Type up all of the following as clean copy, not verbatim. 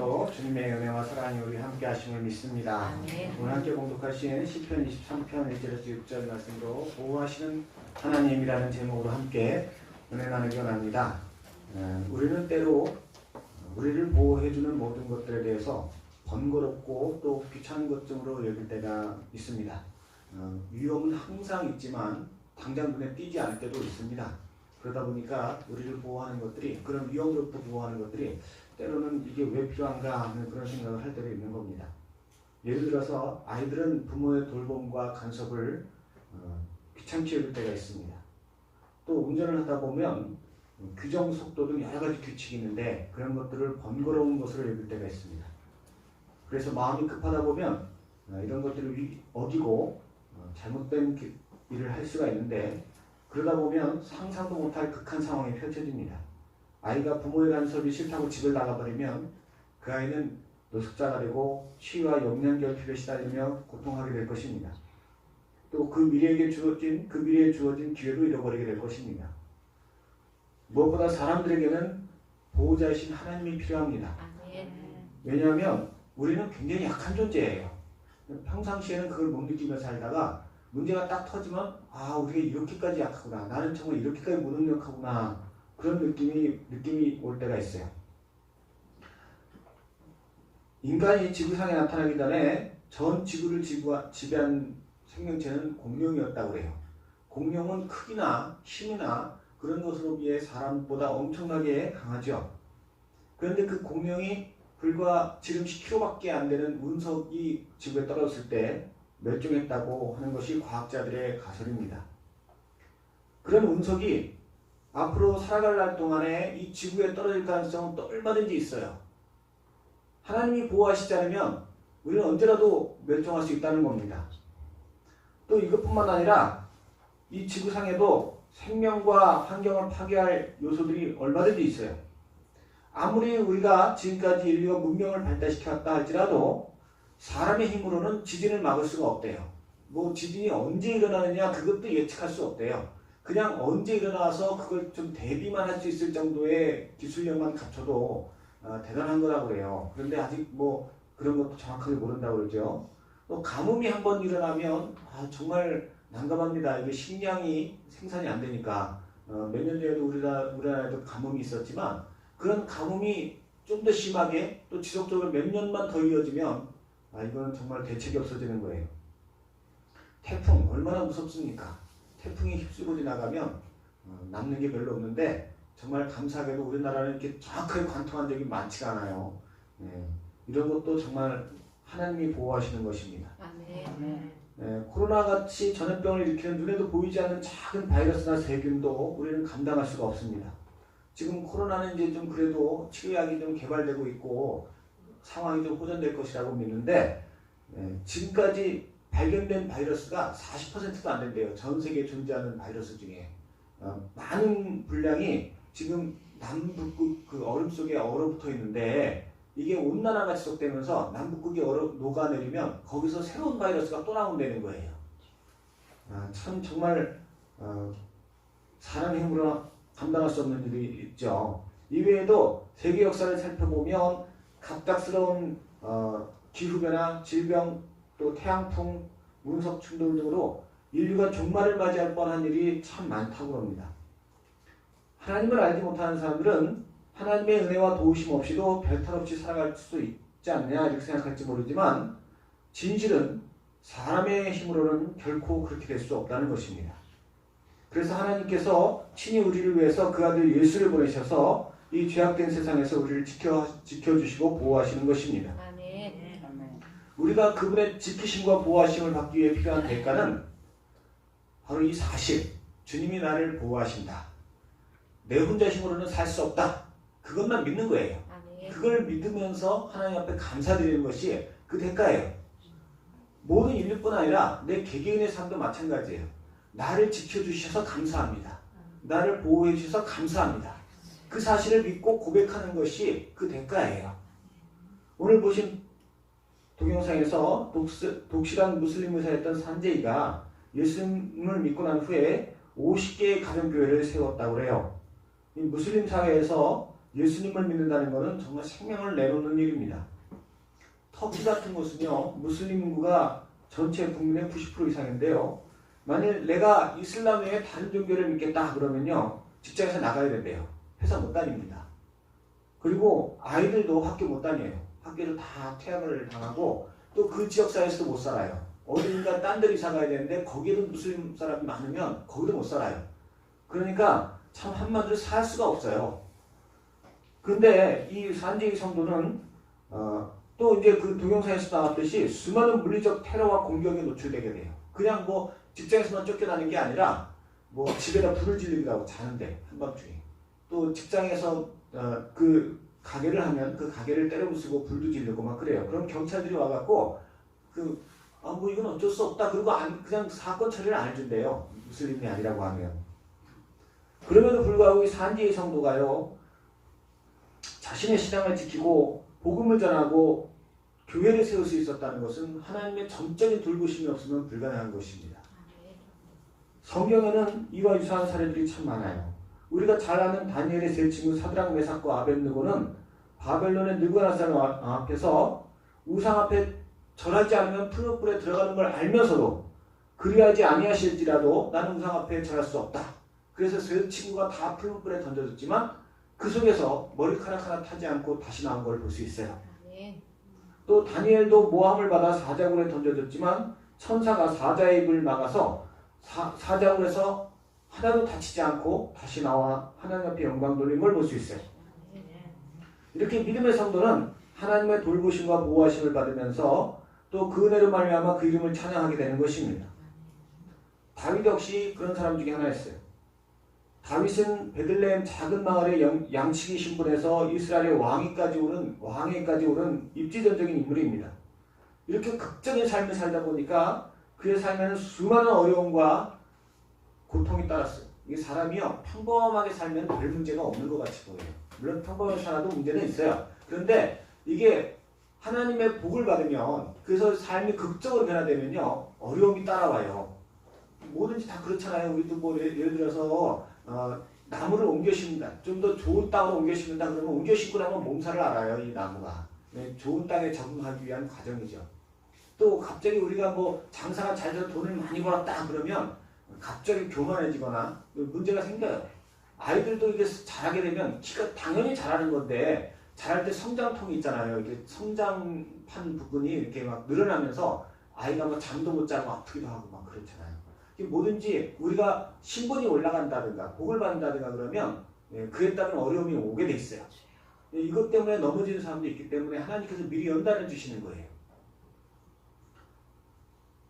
오늘도 주님의 은혜와 사랑이 우리 함께 하심을 믿습니다. 오늘 함께 공독하신 시편 23편 1절에서 6절 말씀으로 보호하시는 하나님이라는 제목으로 함께 은혜 나누기 원합니다. 우리는 때로 우리를 보호해주는 모든 것들에 대해서 번거롭고 또 귀찮은 것쯤으로 여길 때가 있습니다. 위험은 항상 있지만 당장 눈에 띄지 않을 때도 있습니다. 그러다 보니까 우리를 보호하는 것들이, 그런 위험으로부터 보호하는 것들이 때로는 이게 왜 필요한가 하는 그런 생각을 할 때도 있는 겁니다. 예를 들어서 아이들은 부모의 돌봄과 간섭을 귀찮게 여길 때가 있습니다. 또 운전을 하다 보면 규정 속도 등 여러 가지 규칙이 있는데 그런 것들을 번거로운 것으로 여길 때가 있습니다. 그래서 마음이 급하다 보면 이런 것들을 어기고 잘못된 일을 할 수가 있는데, 그러다 보면 상상도 못할 극한 상황이 펼쳐집니다. 아이가 부모의 간섭이 싫다고 집을 나가버리면 그 아이는 노숙자가 되고 치유와 영양결핍에 시달리며 고통하게 될 것입니다. 또 그 미래에 주어진 기회도 잃어버리게 될 것입니다. 무엇보다 사람들에게는 보호자이신 하나님이 필요합니다. 왜냐하면 우리는 굉장히 약한 존재예요. 평상시에는 그걸 못 느끼며 살다가 문제가 딱 터지면 우리가 이렇게까지 약하구나, 나는 정말 이렇게까지 무능력하구나, 그런 느낌이 올 때가 있어요. 인간이 지구상에 나타나기 전에 전 지구를 지배한 생명체는 공룡이었다고 그래요. 공룡은 크기나 힘이나 그런 것으로 비해 사람보다 엄청나게 강하죠. 그런데 그 공룡이 불과 지름 10km밖에 안 되는 운석이 지구에 떨어졌을 때 멸종했다고 하는 것이 과학자들의 가설입니다. 그런 운석이 앞으로 살아갈 날 동안에 이 지구에 떨어질 가능성은 또 얼마든지 있어요. 하나님이 보호하시지 않으면 우리는 언제라도 멸종할 수 있다는 겁니다. 또 이것뿐만 아니라 이 지구상에도 생명과 환경을 파괴할 요소들이 얼마든지 있어요. 아무리 우리가 지금까지 인류가 문명을 발달시켰다 할지라도 사람의 힘으로는 지진을 막을 수가 없대요. 지진이 언제 일어나느냐 그것도 예측할 수 없대요. 그냥 언제 일어나서 그걸 좀 대비만 할 수 있을 정도의 기술력만 갖춰도 대단한 거라고 그래요. 그런데 아직 그런 것도 정확하게 모른다고 그러죠. 또 가뭄이 한번 일어나면 정말 난감합니다. 이게 식량이 생산이 안 되니까. 몇 년 전에도 우리나라에도 가뭄이 있었지만 그런 가뭄이 좀 더 심하게 또 지속적으로 몇 년만 더 이어지면 이거는 정말 대책이 없어지는 거예요. 태풍 얼마나 무섭습니까? 태풍이 휩쓸고 지나가면 남는 게 별로 없는데 정말 감사하게도 우리나라는 이렇게 정확하게 관통한 적이 많지가 않아요. 이런 것도 정말 하나님이 보호하시는 것입니다. 코로나같이 전염병을 일으키는 눈에도 보이지 않는 작은 바이러스나 세균도 우리는 감당할 수가 없습니다. 지금 코로나는 이제 좀 그래도 치료약이 좀 개발되고 있고 상황이 좀 호전될 것이라고 믿는데, 지금까지 발견된 바이러스가 40%도 안 된대요. 전 세계에 존재하는 바이러스 중에. 많은 분량이 지금 남북극 그 얼음 속에 얼어붙어 있는데, 이게 온난화가 지속되면서 남북극이 녹아내리면 거기서 새로운 바이러스가 또 나온다는 거예요. 참 정말 사람의 힘으로 감당할 수 없는 일이 있죠. 이외에도 세계 역사를 살펴보면 갑작스러운 기후변화, 질병, 또 태양풍, 운석 충돌 등으로 인류가 종말을 맞이할 뻔한 일이 참 많다고 합니다. 하나님을 알지 못하는 사람들은 하나님의 은혜와 도우심 없이도 별탈 없이 살아갈 수 있지 않냐 이렇게 생각할지 모르지만, 진실은 사람의 힘으로는 결코 그렇게 될 수 없다는 것입니다. 그래서 하나님께서 친히 우리를 위해서 그 아들 예수를 보내셔서 이 죄악된 세상에서 우리를 지켜주시고 보호하시는 것입니다. 우리가 그분의 지키심과 보호하심을 받기 위해 필요한 대가는 바로 이 사실, 주님이 나를 보호하신다, 내 혼자 힘으로는 살 수 없다, 그것만 믿는 거예요. 그걸 믿으면서 하나님 앞에 감사드리는 것이 그 대가예요. 모든 인류뿐 아니라 내 개개인의 삶도 마찬가지예요. 나를 지켜주셔서 감사합니다. 나를 보호해 주셔서 감사합니다. 그 사실을 믿고 고백하는 것이 그 대가예요. 오늘 보신 동영상에서 독실한 무슬림 의사였던 산제이가 예수님을 믿고 난 후에 50개의 가정교회를 세웠다고 그래요. 이 무슬림 사회에서 예수님을 믿는다는 것은 정말 생명을 내놓는 일입니다. 터키 같은 곳은요, 무슬림 인구가 전체 국민의 90% 이상인데요. 만일 내가 이슬람 외에 다른 종교를 믿겠다 그러면요, 직장에서 나가야 된대요. 회사 못 다닙니다. 그리고 아이들도 학교 못 다녀요. 학교를 다 퇴학을 당하고 또 그 지역사회에서도 못 살아요. 어딘가 딴 데로 이사 가야 되는데 거기에도 무슬림 사람이 많으면 거기도 못 살아요. 그러니까 참 한마디로 살 수가 없어요. 근데 이 산지의 성도는 또 이제 그 동영상에서 나왔듯이 수많은 물리적 테러와 공격에 노출되게 돼요. 그냥 뭐 직장에서만 쫓겨나는 게 아니라 뭐 집에다 불을 지르기도 하고 자는데 한밤중에 또 직장에서 그 가게를 하면 그 가게를 때려 부수고 불도 지르고 막 그래요. 그럼 경찰들이 와갖고 뭐 이건 어쩔 수 없다. 그리고 그냥 사건 처리를 안 해준대요. 무슬림이 아니라고 하면. 그럼에도 불구하고 이 산지의 성도가요, 자신의 신앙을 지키고 복음을 전하고 교회를 세울 수 있었다는 것은 하나님의 전적인 돌보심이 없으면 불가능한 것입니다. 성경에는 이와 유사한 사례들이 참 많아요. 우리가 잘 아는 다니엘의 세 친구 사드락 메삭과 아벳느고는 바벨론의 느부갓네살 앞에서 우상 앞에 절하지 않으면 푸른 불에 들어가는 걸 알면서도 그리하지 아니하실지라도 나는 우상 앞에 절할 수 없다. 그래서 세 친구가 다 푸른 불에 던져졌지만 그 속에서 머리카락 하나 타지 않고 다시 나온 걸 볼 수 있어요. 또 다니엘도 모함을 받아 사자굴에 던져졌지만 천사가 사자의 입을 막아서 사자굴에서 하나도 다치지 않고 다시 나와 하나님 앞에 영광 돌림을 볼 수 있어요. 이렇게 믿음의 성도는 하나님의 돌보심과 보호하심을 받으면서 또 그 은혜로 말미암아 그 이름을 찬양하게 되는 것입니다. 다윗 역시 그런 사람 중에 하나였어요. 다윗은 베들레헴 작은 마을의 양치기 신분에서 이스라엘의 왕위까지 오른 입지전적인 인물입니다. 이렇게 극적인 삶을 살다 보니까 그의 삶에는 수많은 어려움과 고통이 따랐어요. 이게 사람이요, 평범하게 살면 별 문제가 없는 것 같이 보여요. 물론 평범하게 살아도 문제는 있어요. 그런데 이게 하나님의 복을 받으면, 그래서 삶이 극적으로 변화되면요, 어려움이 따라와요. 뭐든지 다 그렇잖아요. 우리도 뭐 예를 들어서 나무를 옮겨 심는다. 좀 더 좋은 땅으로 옮겨 심는다 그러면 옮겨 심고 나면 몸살을 알아요. 이 나무가. 좋은 땅에 적응하기 위한 과정이죠. 또 갑자기 우리가 뭐 장사가 잘 돼서 돈을 많이 벌었다 그러면 갑자기 교만해지거나 문제가 생겨요. 아이들도 이게 자라게 되면 키가 당연히 자라는 건데 자랄 때 성장통이 있잖아요. 이렇게 성장판 부분이 이렇게 막 늘어나면서 아이가 뭐 잠도 못 자고 아프기도 하고 막 그렇잖아요. 뭐든지 우리가 신분이 올라간다든가 복을 받는다든가 그러면 그에 따른 어려움이 오게 돼 있어요. 이것 때문에 넘어지는 사람도 있기 때문에 하나님께서 미리 연단을 주시는 거예요.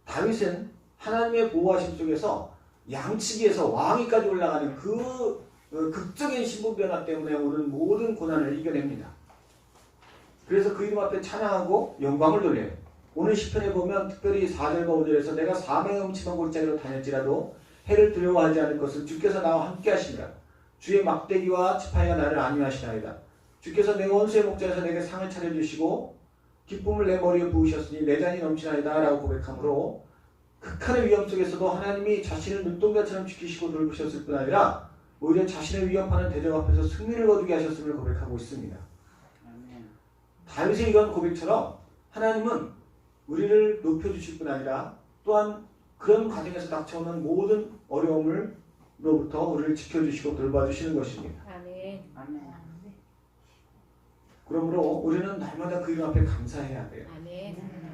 다윗은 하나님의 보호하심 속에서 양치기에서 왕위까지 올라가는 그 극적인 신분 변화 때문에 오는 모든 고난을 이겨냅니다. 그래서 그 이름 앞에 찬양하고 영광을 돌려요. 오늘 시편에 보면 특별히 4절과 5절에서 내가 사망의 음침한 골짜기로 다녔지라도 해를 두려워하지 않을 것은 주께서 나와 함께 하시니라. 주의 막대기와 지팡이가 나를 안위하시나이다. 주께서 내 원수의 목전에서 내게 상을 차려주시고 기쁨을 내 머리에 부으셨으니 내 잔이 넘치나이다 라고 고백하므로 극한의 위험 속에서도 하나님이 자신을 눈동자처럼 지키시고 돌보셨을 뿐 아니라 오히려 자신을 위협하는 대적 앞에서 승리를 거두게 하셨음을 고백하고 있습니다. 다윗의 이런 고백처럼 하나님은 우리를 높여주실 뿐 아니라 또한 그런 과정에서 닥쳐오는 모든 어려움으로부터 우리를 지켜주시고 돌봐주시는 것입니다. 아멘. 그러므로 우리는 날마다 그 이름 앞에 감사해야 돼요. 아멘.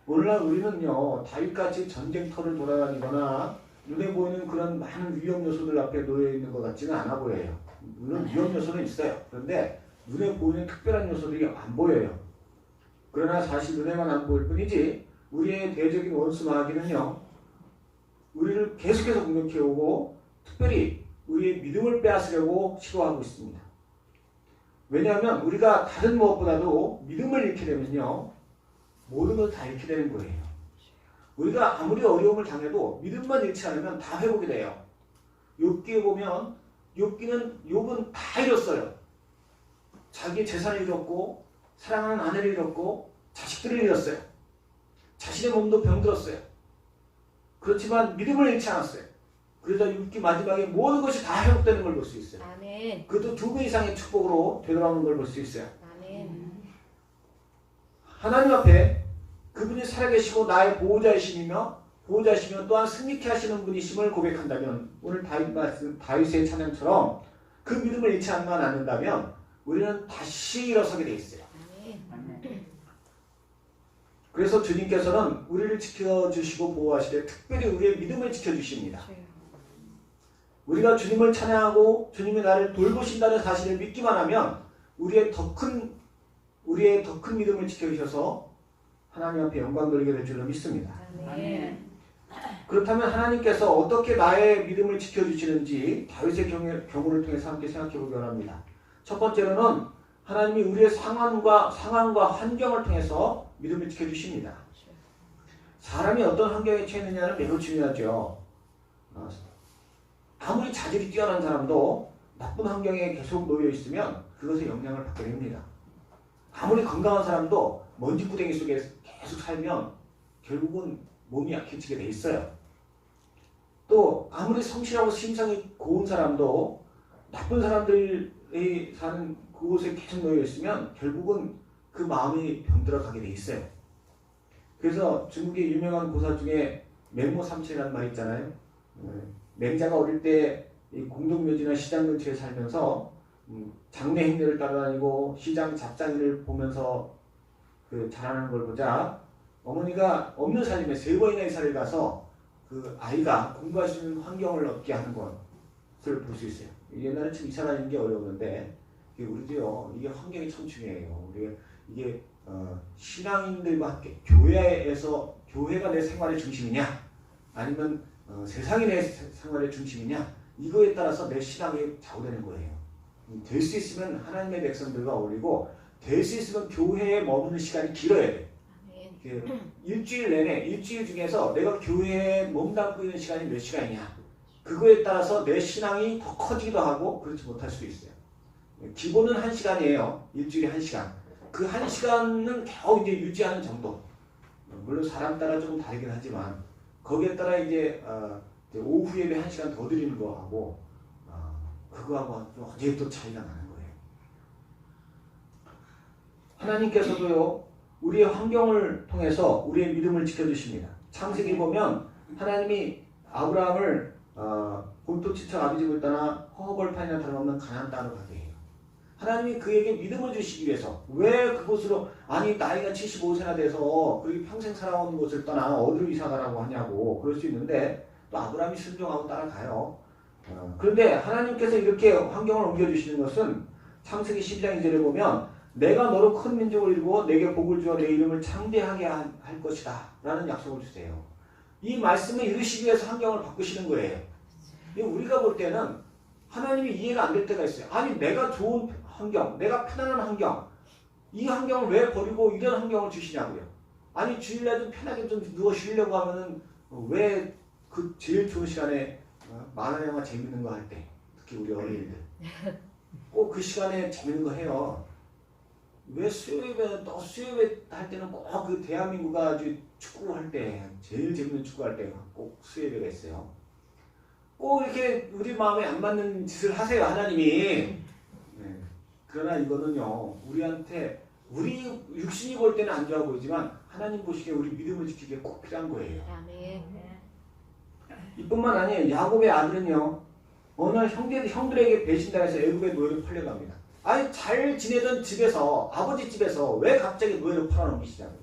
오늘날 우리는요, 다윗같이 전쟁터를 돌아다니거나 눈에 보이는 그런 많은 위험 요소들 앞에 놓여 있는 것 같지는 않아 보여요. 물론 위험 요소는 있어요. 그런데 눈에 보이는 특별한 요소들이 안 보여요. 그러나 사실 눈에만 안 보일 뿐이지 우리의 대적인 원수 마귀는요, 우리를 계속해서 공격해오고 특별히 우리의 믿음을 빼앗으려고 시도하고 있습니다. 왜냐하면 우리가 다른 무엇보다도 믿음을 잃게 되면요, 모든 걸 다 잃게 되는 거예요. 우리가 아무리 어려움을 당해도 믿음만 잃지 않으면 다 회복이 돼요. 욥기에 보면 욥은 다 잃었어요. 자기 재산을 잃었고 사랑하는 아내를 잃었고 자식들을 잃었어요. 자신의 몸도 병들었어요. 그렇지만 믿음을 잃지 않았어요. 그러다 6기 마지막에 모든 것이 다 회복되는 걸 볼 수 있어요. 아멘. 그것도 2배 이상의 축복으로 되돌아오는 걸 볼 수 있어요. 아멘. 하나님 앞에 그분이 살아계시고 나의 보호자이시며 또한 승리케 하시는 분이심을 고백한다면, 오늘 다윗의 찬양처럼 그 믿음을 잃지 않는다면 우리는 다시 일어서게 돼 있어요. 아멘. 그래서 주님께서는 우리를 지켜주시고 보호하시되 특별히 우리의 믿음을 지켜주십니다. 우리가 주님을 찬양하고 주님이 나를 돌보신다는 사실을 믿기만 하면 우리의 더 큰 믿음을 지켜주셔서 하나님 앞에 영광 돌리게 될 줄로 믿습니다. 아멘. 그렇다면 하나님께서 어떻게 나의 믿음을 지켜주시는지 다윗의 경우를 통해서 함께 생각해 보기 원합니다. 첫 번째로는 하나님이 우리의 상황과 환경을 통해서 믿음을 지켜주십니다. 사람이 어떤 환경에 처했느냐는 매우 중요하죠. 아무리 자질이 뛰어난 사람도 나쁜 환경에 계속 놓여 있으면 그것에 영향을 받게 됩니다. 아무리 건강한 사람도 먼지구덩이 속에 계속 살면 결국은 몸이 약해지게 돼 있어요. 또 아무리 성실하고 심성이 고운 사람도 나쁜 사람들이 사는 그곳에 계속 놓여 있으면 결국은 그 마음이 병들어 가게 돼 있어요. 그래서 중국의 유명한 고사 중에 맹모 삼천이라는 말이 있잖아요. 맹자가 어릴 때 이 공동묘지나 시장 근처에 살면서 장례 행례를 따라다니고 시장 잡장이를 보면서 그 자라는 걸 보자 어머니가 없는 살림에 3번이나 이사를 가서 그 아이가 공부할 수 있는 환경을 얻게 하는 것을 볼 수 있어요. 옛날에 참 이사 다니는 게 어려웠는데 우리도요, 이게 환경이 참 중요해요. 이게 신앙인들과 함께 교회가 내 생활의 중심이냐 아니면 세상이 내 생활의 중심이냐, 이거에 따라서 내 신앙이 좌우되는 거예요. 될 수 있으면 하나님의 백성들과 어울리고 될 수 있으면 교회에 머무는 시간이 길어야 돼. 일주일 내내, 일주일 중에서 내가 교회에 몸담고 있는 시간이 몇 시간이냐, 그거에 따라서 내 신앙이 더 커지기도 하고 그렇지 못할 수도 있어요. 기본은 1시간이에요. 일주일에 1시간. 그 1시간은 겨우 이제 유지하는 정도. 물론 사람 따라 조금 다르긴 하지만 거기에 따라 이제 오후 예배 1시간 더 드리는 거하고 그거하고 완전히 또 차이가 나는 거예요. 하나님께서도요, 우리의 환경을 통해서 우리의 믿음을 지켜주십니다. 창세기 보면 하나님이 아브라함을 본토 친척 아비 집을 떠나 허허벌판이나 다름없는 가나안 땅으로 가게 해요. 하나님이 그에게 믿음을 주시기 위해서, 왜 그곳으로, 아니 나이가 75세나 돼서 그리고 평생 살아온 곳을 떠나 어디로 이사 가라고 하냐고 그럴 수 있는데 또 아브라함이 순종하고 따라가요. 그런데 하나님께서 이렇게 환경을 옮겨주시는 것은 창세기 12장 2절에 보면 내가 너로 큰 민족을 이루고 내게 복을 주어 내 이름을 창대하게 할 것이다 라는 약속을 주세요. 이 말씀을 이루시기 위해서 환경을 바꾸시는 거예요. 우리가 볼 때는 하나님이 이해가 안 될 때가 있어요. 아니 내가 좋은 환경, 내가 편안한 환경, 이 환경을 왜 버리고 이런 환경을 주시냐고요. 아니 주일날 좀 편하게 좀 누워 쉬려고 하면은 왜 그 제일 좋은 시간에 만화 영화 재밌는 거 할 때, 특히 우리 어린이들 꼭 그 시간에 재밌는 거 해요. 왜 수요예배 할 때는 꼭 그 대한민국가 아주 축구할 때 제일 재밌는 축구할 때 꼭 수요예배가 있어요. 꼭 이렇게 우리 마음에 안 맞는 짓을 하세요, 하나님이. 그러나 이거는요, 우리한테, 우리 육신이 볼 때는 안 좋아 보이지만 하나님 보시기에 우리 믿음을 지키기에 꼭 필요한 거예요. 아멘. 이뿐만 아니에요. 야곱의 아들은요, 어느 날 형들에게 배신당해서 애굽의 노예로 팔려갑니다. 아니 잘 지내던 집에서, 아버지 집에서 왜 갑자기 노예로 팔아넘기시냐고요.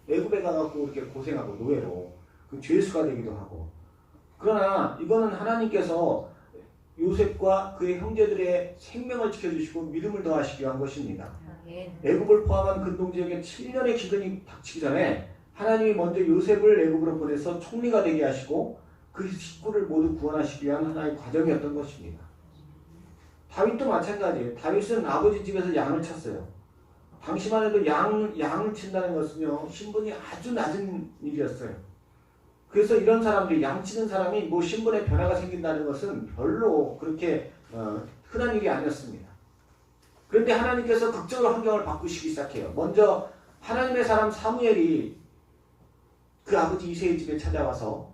애굽에 가갖고 이렇게 고생하고 노예로 그 죄수가 되기도 하고. 그러나 이거는 하나님께서 요셉과 그의 형제들의 생명을 지켜주시고 믿음을 더하시기 위한 것입니다. 애굽을 포함한 근동지역에 7년의 기근이 닥치기 전에 하나님이 먼저 요셉을 애굽으로 보내서 총리가 되게 하시고 그 식구를 모두 구원하시기 위한 하나의 과정이었던 것입니다. 다윗도 마찬가지예요. 다윗은 아버지 집에서 양을 쳤어요. 당시만 해도 양을 친다는 것은요, 신분이 아주 낮은 일이었어요. 그래서 이런 사람들이, 양치는 사람이 뭐 신분에 변화가 생긴다는 것은 별로 그렇게 흔한 일이 아니었습니다. 그런데 하나님께서 극적으로 환경을 바꾸시기 시작해요. 먼저 하나님의 사람 사무엘이 그 아버지 이새의 집에 찾아와서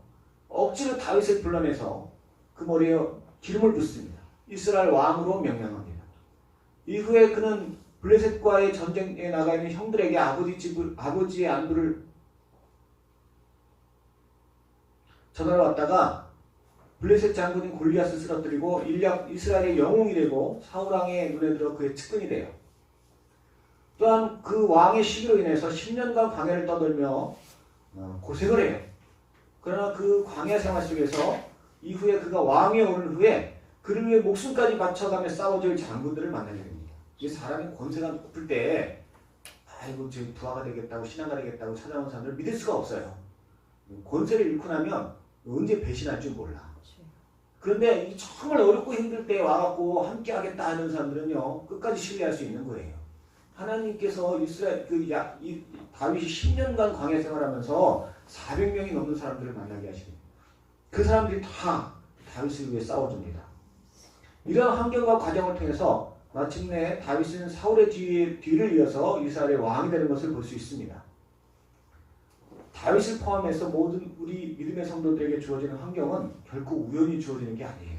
억지로 다윗을 불러내서 그 머리에 기름을 붓습니다. 이스라엘 왕으로 명령합니다. 이후에 그는 블레셋과의 전쟁에 나가 있는 형들에게 아버지의 안부를 전하러 왔다가 블레셋 장군인 골리앗을 쓰러뜨리고 이스라엘의 영웅이 되고 사울왕의 눈에 들어 그의 측근이 돼요. 또한 그 왕의 시기로 인해서 10년간 광야를 떠돌며 고생을 해요. 그러나 그 광야 생활 속에서 이후에 그가 왕위에 오른 후에 그를 위해 목숨까지 바쳐가며 싸워줄 장군들을 만나게 됩니다. 이게 사람이 권세가 높을 때 아이고 저 부하가 되겠다고 신하가 되겠다고 찾아온 사람들을 믿을 수가 없어요. 권세를 잃고 나면 언제 배신할 줄 몰라. 그런데 정말 어렵고 힘들 때 와갖고 함께 하겠다 하는 사람들은요 끝까지 신뢰할 수 있는 거예요. 하나님께서 다윗이 10년간 광야 생활하면서 400명이 넘는 사람들을 만나게 하시고 그 사람들이 다 다윗을 위해 싸워줍니다. 이런 환경과 과정을 통해서 마침내 다윗은 사울의 뒤를 이어서 이스라엘의 왕이 되는 것을 볼 수 있습니다. 다윗을 포함해서 모든 우리 믿음의 성도들에게 주어지는 환경은 결코 우연히 주어지는 게 아니에요.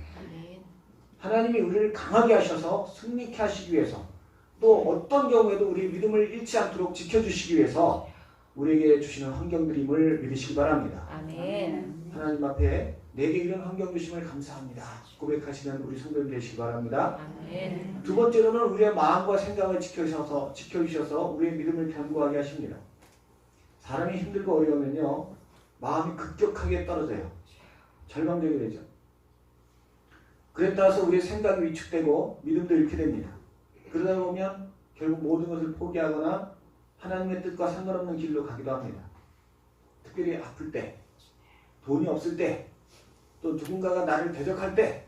하나님이 우리를 강하게 하셔서 승리케 하시기 위해서 또 어떤 경우에도 우리 믿음을 잃지 않도록 지켜주시기 위해서 우리에게 주시는 환경들임을 믿으시기 바랍니다. 아멘. 하나님 앞에 내게 이런 환경 주심을 감사합니다. 고백하시는 우리 성도들 되시기 바랍니다. 아멘. 두 번째로는 우리의 마음과 생각을 지켜주셔서 우리의 믿음을 견고하게 하십니다. 사람이 힘들고 어려우면요 마음이 급격하게 떨어져요. 절망되게 되죠. 그에 따라서 우리의 생각이 위축되고 믿음도 잃게 됩니다. 그러다 보면 결국 모든 것을 포기하거나 하나님의 뜻과 상관없는 길로 가기도 합니다. 특별히 아플 때, 돈이 없을 때, 또 누군가가 나를 대적할 때,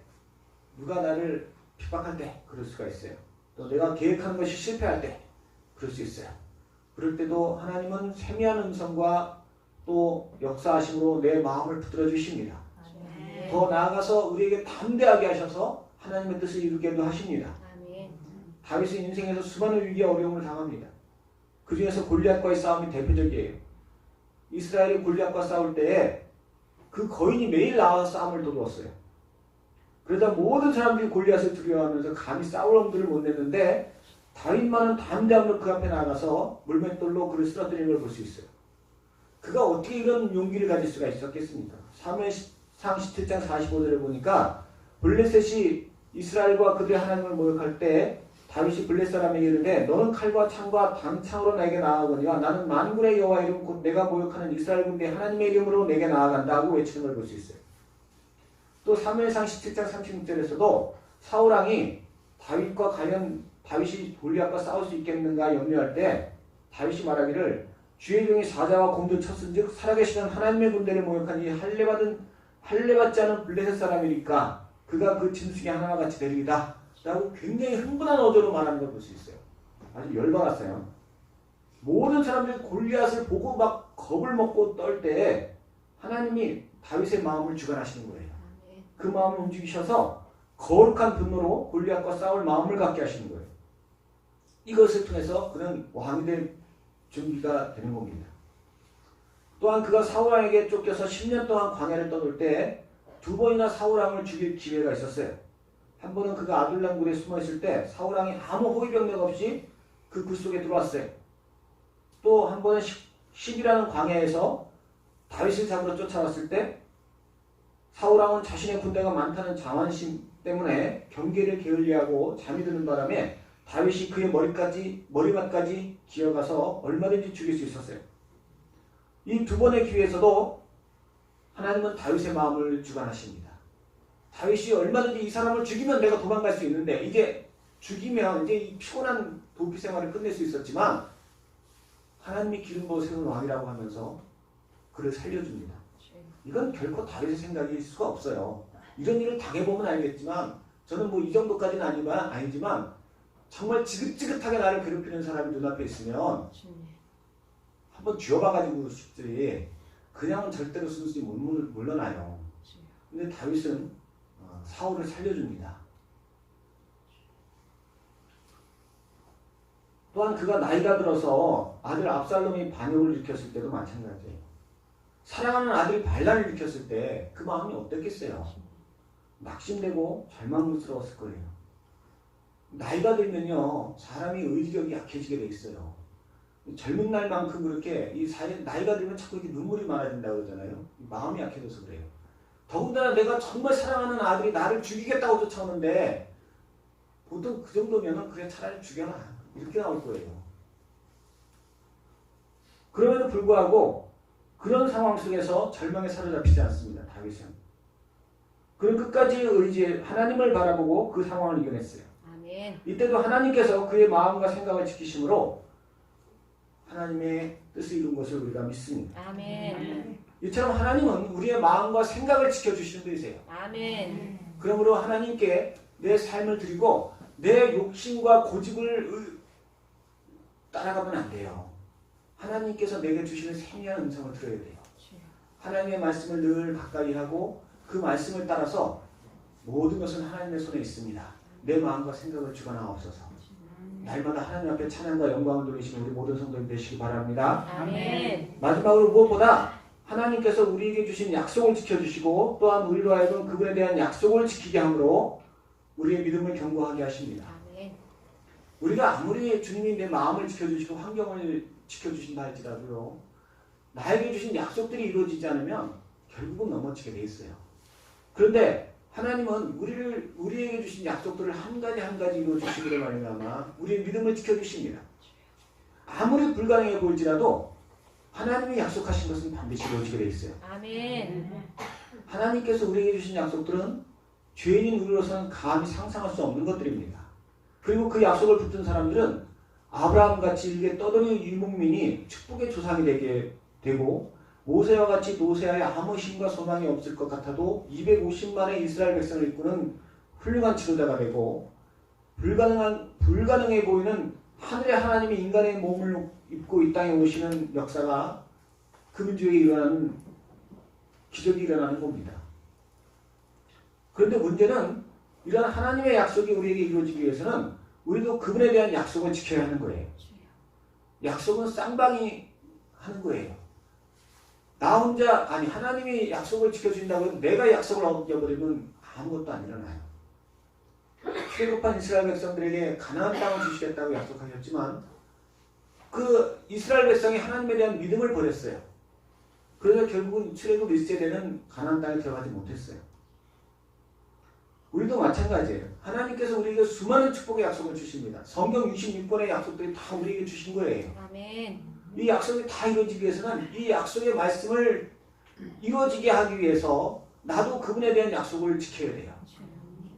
누가 나를 핍박할 때 그럴 수가 있어요. 또 내가 계획하는 것이 실패할 때 그럴 수 있어요. 그럴 때도 하나님은 세미한 음성과 또 역사하심으로 내 마음을 붙들어 주십니다. 아멘. 더 나아가서 우리에게 담대하게 하셔서 하나님의 뜻을 이루게도 하십니다. 아멘. 다윗은 인생에서 수많은 위기와 어려움을 당합니다. 그 중에서 골리앗과의 싸움이 대표적이에요. 이스라엘이 골리앗과 싸울 때에 그 거인이 매일 나와서 싸움을 도두었어요. 그러다 모든 사람들이 골리앗을 두려워하면서 감히 싸울 엄두를 못 냈는데 다윗만은 담대함으로 그 앞에 나가서 물맷돌로 그를 쓰러뜨리는 걸 볼 수 있어요. 그가 어떻게 이런 용기를 가질 수가 있었겠습니까? 사무엘상 17장 45절에 보니까 블레셋이 이스라엘과 그들의 하나님을 모욕할 때 다윗이 블레셋 사람에게 이르되 너는 칼과 창과 단창으로 내게 나아가거니와 나는 만군의 여호와 이름 곧 내가 모욕하는 이스라엘 군대 하나님의 이름으로 내게 나아간다고 외치는 걸 볼 수 있어요. 또 사무엘상 17장 36절에서도 사울왕이 다윗이 골리앗과 싸울 수 있겠는가 염려할 때 다윗이 말하기를 주의 종이 사자와 곰도 쳤은즉 살아계시는 하나님의 군대를 모욕한 이 할례받지 않은 블레셋 사람이니까 그가 그 짐승이 하나와 같이 되리이다 라고 굉장히 흥분한 어조로 말하는 걸 볼 수 있어요. 아주 열받았어요. 모든 사람들이 골리앗을 보고 막 겁을 먹고 떨 때 하나님이 다윗의 마음을 주관하시는 거예요. 그 마음을 움직이셔서 거룩한 분노로 골리앗과 싸울 마음을 갖게 하시는 거예요. 이것을 통해서 그는 왕이 될 준비가 되는 겁니다. 또한 그가 사울왕에게 쫓겨서 10년 동안 광야를 떠돌 때 2번이나 사울왕을 죽일 기회가 있었어요. 한 번은 그가 아둘람 굴에 숨어 있을 때 사울왕이 아무 호위병력 없이 그 굴 속에 들어왔어요. 또 한 번은 10이라는 광야에서 다윗을 잡으러 쫓아왔을 때 사울왕은 자신의 군대가 많다는 자만심 때문에 경계를 게을리하고 잠이 드는 바람에 다윗이 그의 머리맡까지 기어가서 얼마든지 죽일 수 있었어요. 이 2번의 기회에서도 하나님은 다윗의 마음을 주관하십니다. 다윗이 얼마든지 이 사람을 죽이면 내가 도망갈 수 있는데 이제 죽이면 이제 이 피곤한 도피 생활을 끝낼 수 있었지만 하나님이 기름 부어 세운 왕이라고 하면서 그를 살려줍니다. 이건 결코 다윗의 생각일 수가 없어요. 이런 일을 당해보면 알겠지만 저는 뭐 이 정도까지는 아니지만 정말 지긋지긋하게 나를 괴롭히는 사람이 눈앞에 있으면 한번 쥐어봐가지고 싶지 그냥은 절대로 순순히 못 물러나요. 근데 다윗은 사울을 살려줍니다. 또한 그가 나이가 들어서 아들 압살롬이 반역을 일으켰을 때도 마찬가지예요. 사랑하는 아들이 반란을 일으켰을 때 그 마음이 어땠겠어요? 낙심되고 절망스러웠을 거예요. 나이가 들면요, 사람이 의지력이 약해지게 돼 있어요. 젊은 날만큼 그렇게 나이가 들면 자꾸 이렇게 눈물이 많아진다고 그러잖아요. 마음이 약해져서 그래요. 더군다나 내가 정말 사랑하는 아들이 나를 죽이겠다고 쫓아오는데 보통 그 정도면은 그래 차라리 죽여라 이렇게 나올 거예요. 그럼에도 불구하고 그런 상황 속에서 절망에 사로잡히지 않습니다. 다윗은. 그는 끝까지 하나님을 바라보고 그 상황을 이겨냈어요. 아멘. 이때도 하나님께서 그의 마음과 생각을 지키심으로 하나님의 뜻을 이룬 것을 우리가 믿습니다. 아멘. 이처럼 하나님은 우리의 마음과 생각을 지켜주시는 분이세요. 아멘. 그러므로 하나님께 내 삶을 드리고 내 욕심과 고집을 따라가면 안 돼요. 하나님께서 내게 주시는 세미한 음성을 들어야 돼요. 하나님의 말씀을 늘 가까이 하고 그 말씀을 따라서 모든 것은 하나님의 손에 있습니다. 내 마음과 생각을 주관하옵소서. 날마다 하나님 앞에 찬양과 영광을 돌리시는 우리 모든 성도님 되시기 바랍니다. 아멘. 마지막으로 무엇보다 하나님께서 우리에게 주신 약속을 지켜주시고 또한 우리로 하여금 그분에 대한 약속을 지키게 함으로 우리의 믿음을 견고하게 하십니다. 아멘. 우리가 아무리 주님이 내 마음을 지켜주시고 환경을 지켜주신다 할지라도요, 나에게 주신 약속들이 이루어지지 않으면 결국은 넘어지게 돼 있어요. 그런데 하나님은 우리에게 주신 약속들을 한 가지 한 가지 이루어주시기로 말미암아 우리의 믿음을 지켜주십니다. 아무리 불가능해 보일지라도 하나님이 약속하신 것은 반드시 이루어지게 돼 있어요. 아멘. 하나님께서 우리에게 주신 약속들은 죄인인 우리로서는 감히 상상할 수 없는 것들입니다. 그리고 그 약속을 붙든 사람들은 아브라함같이 일개 떠돌이 유목민이 축복의 조상이 되게 되고 모세와 같이 노세하에 아무 힘과 소망이 없을 것 같아도 250만의 이스라엘 백성을 이끄는 훌륭한 지도자가 되고 불가능해 보이는 하늘의 하나님이 인간의 몸을 입고 이 땅에 오시는 역사가 그 민족에 일어나는 기적이 일어나는 겁니다. 그런데 문제는 이런 하나님의 약속이 우리에게 이루어지기 위해서는 우리도 그분에 대한 약속을 지켜야 하는 거예요. 약속은 쌍방이 하는 거예요. 하나님이 약속을 지켜준다고 해도 내가 약속을 어겨버리면 아무것도 안 일어나요. 출애굽한 이스라엘 백성들에게 가나안 땅을 주시겠다고 약속하셨지만 그 이스라엘 백성이 하나님에 대한 믿음을 버렸어요. 그래서 결국은 출애굽 1세대는 가나안 땅에 들어가지 못했어요. 우리도 마찬가지예요. 하나님께서 우리에게 수많은 축복의 약속을 주십니다. 성경 66권의 약속들이 다 우리에게 주신 거예요. 아멘. 이 약속이 다 이루어지기 위해서는 이 약속의 말씀을 이루어지게 하기 위해서 나도 그분에 대한 약속을 지켜야 돼요.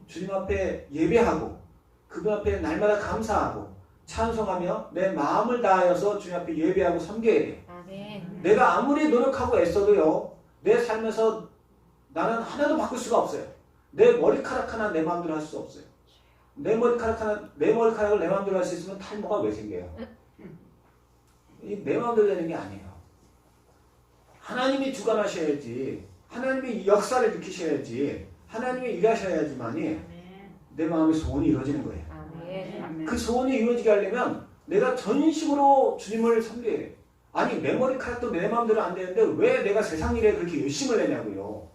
주님 앞에 예배하고 그분 앞에 날마다 감사하고 찬송하며 내 마음을 다하여서 주님 앞에 예배하고 섬겨야 돼요. 아멘. 내가 아무리 노력하고 애써도요, 내 삶에서 나는 하나도 바꿀 수가 없어요. 내 머리카락 하나 내 마음대로 할 수 없어요. 내 머리카락을 내 마음대로 할 수 있으면 탈모가 왜 생겨요? 내 마음대로 되는 게 아니에요. 하나님이 주관하셔야지, 하나님이 역사를 일으키셔야지, 하나님이 일하셔야지만이 내 마음의 소원이 이루어지는 거예요. 아멘. 그 소원이 이루어지게 하려면 내가 전심으로 주님을 섬겨야 돼요. 아니 내 머리카락도 내 마음대로 안 되는데 왜 내가 세상 일에 그렇게 열심을 내냐고요.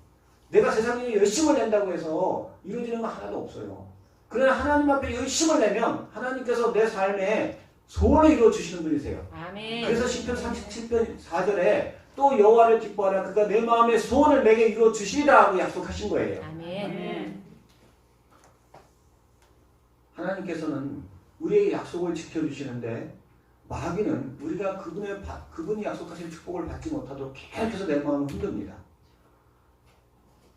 내가 세상 일에 열심을 낸다고 해서 이루어지는 건 하나도 없어요. 그러나 하나님 앞에 열심을 내면 하나님께서 내 삶에 소원을 이루어 주시는 분이세요. 아멘. 그래서 시편 37편 4절에 또 여호와를 기뻐하라 그가 내 마음의 소원을 내게 이루어 주시리라고 약속하신 거예요. 아멘. 하나님께서는 우리의 약속을 지켜주시는데 마귀는 우리가 그분이 약속하신 축복을 받지 못하도록 계속해서 내 마음을 흔듭니다.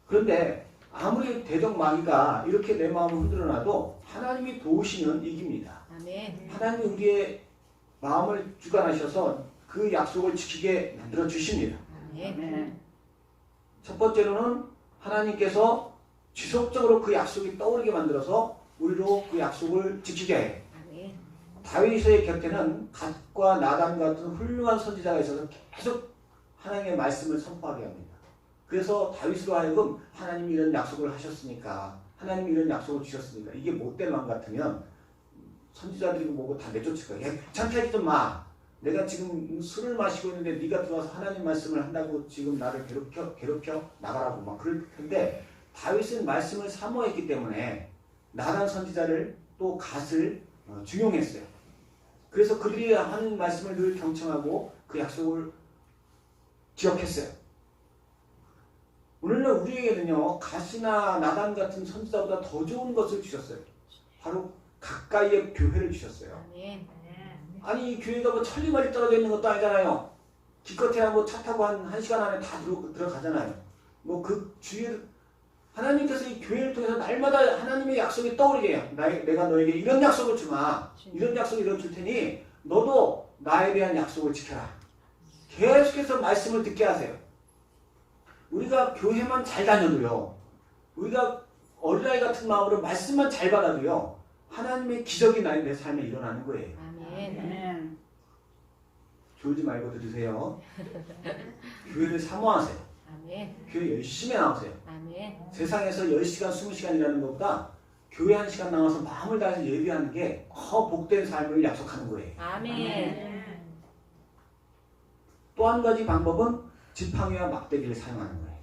그런데 아무리 대적 마귀가 이렇게 내 마음을 흔들어놔도 하나님이 도우시면 이깁니다. 아멘. 하나님이 우리의 마음을 주관하셔서 그 약속을 지키게 만들어 주십니다. 아멘. 첫 번째로는 하나님께서 지속적으로 그 약속이 떠오르게 만들어서 우리로 그 약속을 지키게 해요. 아멘. 다윗의 곁에는 갓과 나단 같은 훌륭한 선지자가 있어서 계속 하나님의 말씀을 선포하게 합니다. 그래서 다윗으로 하여금 하나님이 이런 약속을 하셨으니까, 하나님이 이런 약속을 주셨으니까, 이게 못될 마음 같으면 선지자들이 보고 다 내쫓을 거예요. 야, 귀찮게 하지 좀 마. 내가 지금 술을 마시고 있는데 네가 들어와서 하나님 말씀을 한다고 지금 나를 괴롭혀 나가라고 막 그럴 텐데 다윗은 말씀을 사모했기 때문에 나단 선지자를 또 갓을 중용했어요. 그래서 그들이 하는 말씀을 늘 경청하고 그 약속을 기억했어요. 오늘날 우리에게는요, 갓이나 나단 같은 선지자보다 더 좋은 것을 주셨어요. 바로 가까이의 교회를 주셨어요. 아멘. 아니, 이 교회가 뭐 천리마리 떨어져 있는 것도 아니잖아요. 기껏해야 뭐 차 타고 한 시간 안에 다 들어가잖아요. 뭐 그 주위에 하나님께서 이 교회를 통해서 날마다 하나님의 약속이 떠오르게 해요. 내가 너에게 이런 약속을 주마. 이런 약속을 이런 줄 테니 너도 나에 대한 약속을 지켜라. 계속해서 말씀을 듣게 하세요. 우리가 교회만 잘 다녀도요, 우리가 어린아이 같은 마음으로 말씀만 잘 받아도요, 하나님의 기적이 내 삶에 일어나는 거예요. 아멘. 졸지 말고 들으세요. 교회를 사모하세요. 아멘. 교회 열심히 나오세요. 아멘. 세상에서 10시간, 20시간이라는 것보다 교회 1시간 나와서 마음을 다해서 예배하는 게 더 복된 삶을 약속하는 거예요. 아멘. 또 한 가지 방법은 지팡이와 막대기를 사용하는 거예요.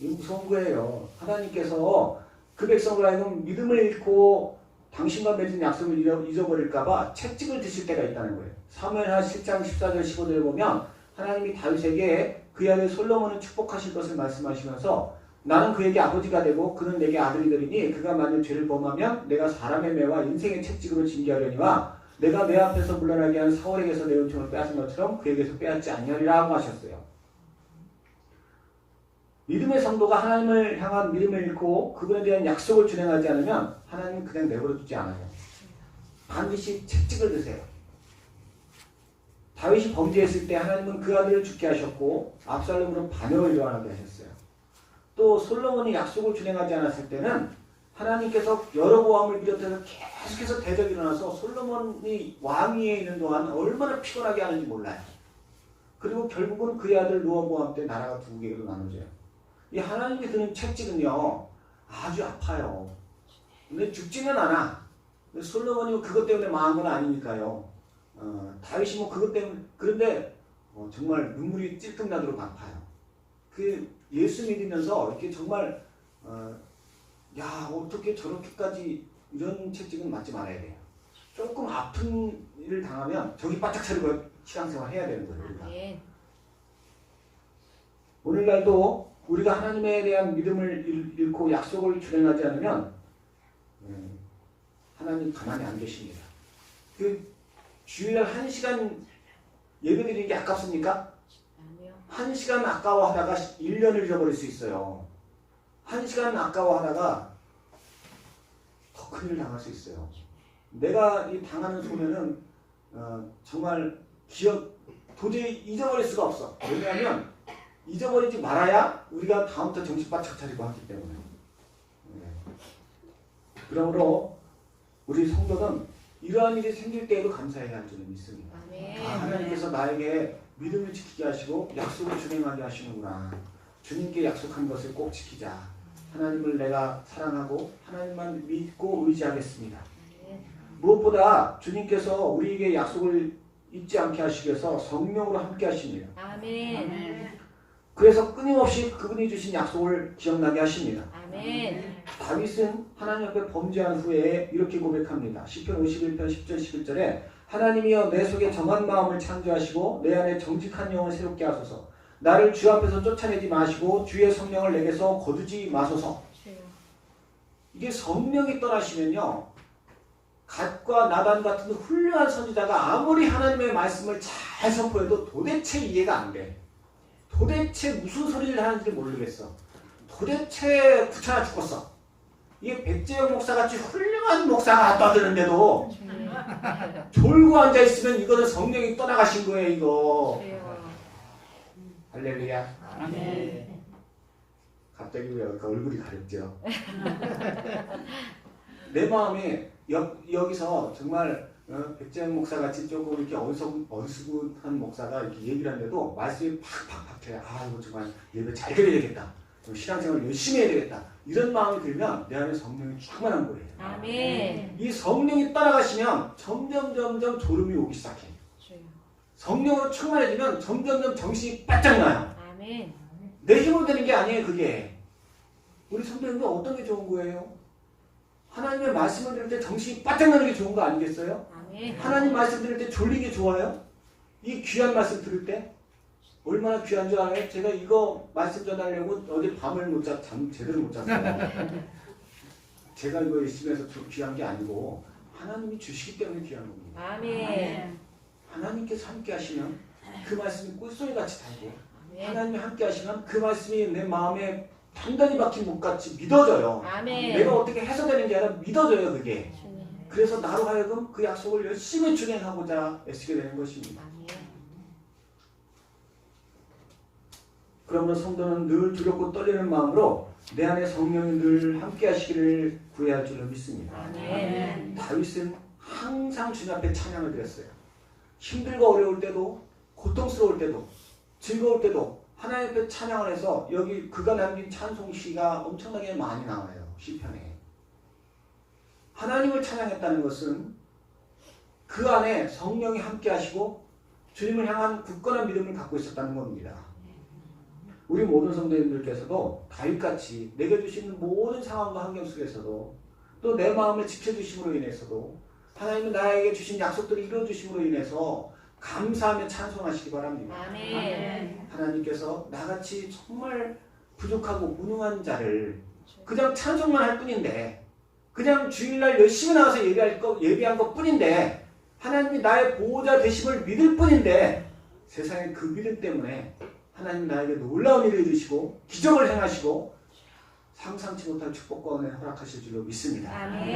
이거 무서운 거예요. 하나님께서 그 백성을 하여금 믿음을 잃고 당신과 맺은 약속을 잊어버릴까봐 채찍을 드실 때가 있다는 거예요. 사무엘하 7장 14절 15절을 보면 하나님이 다윗에게 그의 아들 솔로몬을 축복하실 것을 말씀하시면서 나는 그에게 아버지가 되고 그는 내게 아들이 되리니 그가 만일 죄를 범하면 내가 사람의 매와 인생의 채찍으로 징계하려니와 내가 내 앞에서 물러나게 한 사울에게서 내 은총을 빼앗은 것처럼 그에게서 빼앗지 아니하리라고 하셨어요. 믿음의 성도가 하나님을 향한 믿음을 잃고 그분에 대한 약속을 준행하지 않으면 하나님은 그냥 내버려 두지 않아요. 반드시 채찍을 드세요. 다윗이 범죄했을 때 하나님은 그 아들을 죽게 하셨고 압살롬으로 반역을 일어나게 하셨어요. 또 솔로몬이 약속을 준행하지 않았을 때는 하나님께서 여로보암을 비롯해서 계속해서 대적이 일어나서 솔로몬이 왕위에 있는 동안 얼마나 피곤하게 하는지 몰라요. 그리고 결국은 그의 아들 르호보암 때 나라가 두 개로 나눠져요. 이 하나님이 드는 채찍은요, 아주 아파요. 근데 죽지는 않아. 솔로몬이 그것 때문에 망한 건 아니니까요. 다윗이 뭐 그것 때문에, 그런데 정말 눈물이 찔끔 나도록 아파요. 그 예수 믿으면서 이렇게 정말 야, 어떻게 저렇게까지 이런 채찍은 맞지 말아야 돼요. 조금 아픈 일을 당하면 저기 바짝 차리고 신앙생활 해야 되는 거예요. 우리가. 아멘. 오늘날도 우리가 하나님에 대한 믿음을 잃고 약속을 준행하지 않으면 하나님 가만히 안 계십니다. 그 주일날 1시간 예배드리는 게 아깝습니까? 아니요. 1시간 아까워하다가 1년을 잃어버릴 수 있어요. 1시간 아까워하다가 더 큰일 당할 수 있어요. 내가 이 당하는 손해는 정말 도저히 잊어버릴 수가 없어. 왜냐하면 잊어버리지 말아야 우리가 다음부터 정신 바짝 차리고 하기 때문에. 그러므로 우리 성도는 이러한 일이 생길 때에도 감사해야 할 줄을 믿습니다. 아멘. 하나님께서 나에게 믿음을 지키게 하시고 약속을 준행하게 하시는구나. 주님께 약속한 것을 꼭 지키자. 하나님을 내가 사랑하고 하나님만 믿고 의지하겠습니다. 무엇보다 주님께서 우리에게 약속을 잊지 않게 하시기 위해서 성령으로 함께 하십니다. 아멘. 그래서 끊임없이 그분이 주신 약속을 기억나게 하십니다. 아멘. 다윗은 하나님 앞에 범죄한 후에 이렇게 고백합니다. 시편 51편 10절 11절에 하나님이여 내 속에 정한 마음을 창조하시고 내 안에 정직한 영을 새롭게 하소서. 나를 주 앞에서 쫓아내지 마시고 주의 성령을 내게서 거두지 마소서. 이게 성령이 떠나시면요, 갓과 나단 같은 훌륭한 선지자가 아무리 하나님의 말씀을 잘 선포해도 도대체 이해가 안 돼. 도대체 무슨 소리를 하는지 모르겠어. 도대체 귀찮아 죽겠어. 이게 백재영 목사같이 훌륭한 목사가 떠드는데도 졸고 앉아있으면 이거는 성령이 떠나가신 거예요, 이거. 할렐루야. 아멘. 갑자기 왜 얼굴이 가렵죠? 내 마음에 여기서 정말 백재영 목사같이 조금 이렇게 어수선한 목사가 이렇게 얘기를 하는데도 말씀이 팍팍 박혀요. 아, 이거 정말 예배 잘 드려야 되겠다. 신앙생활 열심히 해야 되겠다. 이런 마음이 들면 내 안에 성령이 충만한 거예요. 아멘. 이 성령이 따라가시면 점점 졸음이 오기 시작해. 성령으로 충만해지면 점점 정신이 바짝 나요. 아멘. 내 힘으로 되는 게 아니에요, 그게. 우리 성도님들 어떤 게 좋은 거예요? 하나님의 말씀을 들을 때 정신이 바짝 나는 게 좋은 거 아니겠어요? 아멘. 하나님 말씀 들을 때 졸리게 좋아요? 이 귀한 말씀 들을 때 얼마나 귀한 줄 알아요? 제가 이거 말씀 전하려고 어제 밤을 못 잤, 잠 제대로 못 잤어요. 제가 이거 열심히 해서 귀한 게 아니고 하나님이 주시기 때문에 귀한 겁니다. 아멘. 하나님께서 함께 하시면 그 말씀이 꿀소리같이 달고 아멘. 하나님이 함께 하시면 그 말씀이 내 마음에 단단히 박힌 목같이 믿어져요. 아멘. 내가 어떻게 해석되는 게 아니라 믿어져요, 그게. 주님. 그래서 나로 하여금 그 약속을 열심히 준행하고자 애쓰게 되는 것입니다. 아멘. 그러므로 성도는 늘 두렵고 떨리는 마음으로 내 안에 성령이 늘 함께 하시기를 구해야 할 줄로 믿습니다. 아멘. 다윗은 항상 주님 앞에 찬양을 드렸어요. 힘들고 어려울 때도, 고통스러울 때도, 즐거울 때도 하나님 앞에 찬양을 해서 여기 그가 남긴 찬송시가 엄청나게 많이 나와요. 시편에. 하나님을 찬양했다는 것은 그 안에 성령이 함께 하시고 주님을 향한 굳건한 믿음을 갖고 있었다는 겁니다. 우리 모든 성도님들께서도 다윗같이 내게 주시는 모든 상황과 환경 속에서도 또 내 마음을 지켜주심으로 인해서도 하나님은 나에게 주신 약속들을 이루어주심으로 인해서 감사하며 찬송하시기 바랍니다. 아멘. 하나님께서 나같이 정말 부족하고 무능한 자를 그냥 찬송만 할 뿐인데 그냥 주일날 열심히 나와서 예배한 것 뿐인데 하나님이 나의 보호자 되심을 믿을 뿐인데 세상의 그 믿음 때문에 하나님 나에게 놀라운 일을 이루시고 기적을 행하시고 상상치 못할 축복과 은혜 허락하실 줄로 믿습니다. 아멘.